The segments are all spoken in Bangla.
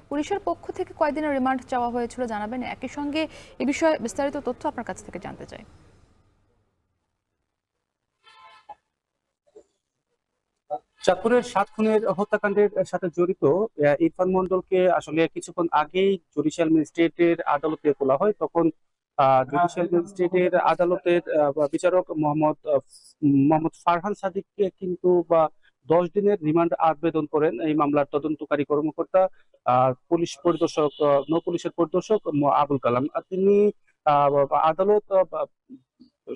পুলিশের পক্ষ থেকে কয়দিনের রিমান্ড চাওয়া হয়েছিল জানাবেন। একই সঙ্গে এ বিষয়ে বিস্তারিত তথ্য আপনার কাছ থেকে জানতে চাই। চাঁদপুরের 7 খুনের হত্যাকাণ্ডের সাথে জড়িত ইরফান মন্ডলকে আসলে কিছুক্ষণ আগেই জুডিশিয়াল ম্যাজিস্ট্রেটের আদালতে তোলা হয়। তখন জুডিশিয়াল ম্যাজিস্ট্রেটের আদালতের বিচারক মোহাম্মদ ফারহান সাদিককে কিন্তু 10 দিনের রিমান্ড আবেদন করেন এই মামলার তদন্তকারী কর্মকর্তা পুলিশ পরিদর্শক নৌ পুলিশের পরিদর্শক আবুল কালাম। তিনি আহ, আদালত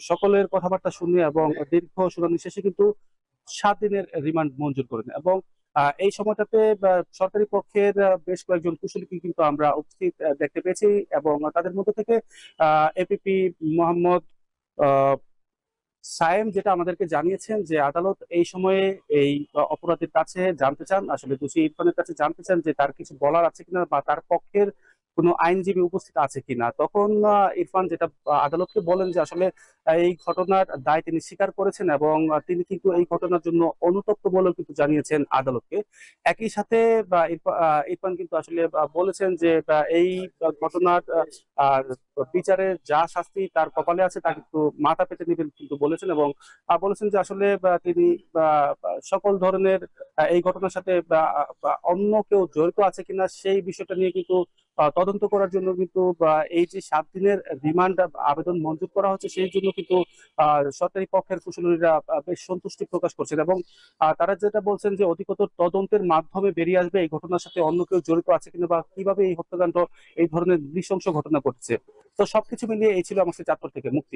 সকলের কথাবার্তা শুনে এবং দীর্ঘ শুনানি শেষে কিন্তু 7 দিনের রিমান্ড মঞ্জুর করেন। এবং এই সময়টাতে সরকারি পক্ষের বেশ কয়েকজন কুশলীকে কিন্তু আমরা উপস্থিত দেখতে পেয়েছি, এবং তাদের মধ্যে থেকে এপিপি মোহাম্মদ আহ, সায়েম যেটা আমাদেরকে জানিয়েছেন যে আদালত এই সময়ে এই অপরাধীর কাছে জানতে চান, আসলে দোষী ইরফানের কাছে জানতে চান যে তার কিছু বলার আছে কিনা বা তার পক্ষের কোনো আইনজীবী উপস্থিত আছে কিনা। তখন ইরফান যেটা আদালতকে বলেন যে আসলে এই ঘটনার দায় তিনি স্বীকার করেছেন, এবং তিনি কিন্তু এই ঘটনার জন্য অনুতপ্ত বলেও কিন্তু জানিয়েছেন আদালতকে। একই সাথে ইরফান কিন্তু আসলে বলেছেন যে এই ঘটনার আর বিচারে যা শাস্তি তার কপালে আছে তা কিন্তু মাথা পেতে নেবেন কিন্তু বলেছেন, এবং বলেছেন যে আসলে তিনি সকল ধরনের এই ঘটনার সাথে অন্য কেউ জড়িত আছে কিনা সেই বিষয়টা নিয়ে কিন্তু তদন্ত করার জন্য কিন্তু এই যে 7 দিনের রিমান্ড আবেদন মঞ্জুর করা হচ্ছে সেই জন্য কিন্তু সরকারি পক্ষের কুশলীরা বেশ সন্তুষ্টি প্রকাশ করছেন। এবং তারা যেটা বলছেন যে অধিকতর তদন্তের মাধ্যমে বেরিয়ে আসবে এই ঘটনার সাথে অন্য কেউ জড়িত আছে কিনা বা কিভাবে এই হত্যাকাণ্ড এই ধরনের নৃশংস ঘটনা ঘটছে। তো সবকিছু মিলিয়ে এই ছিল আমার চাঁদপুর থেকে মুক্তি।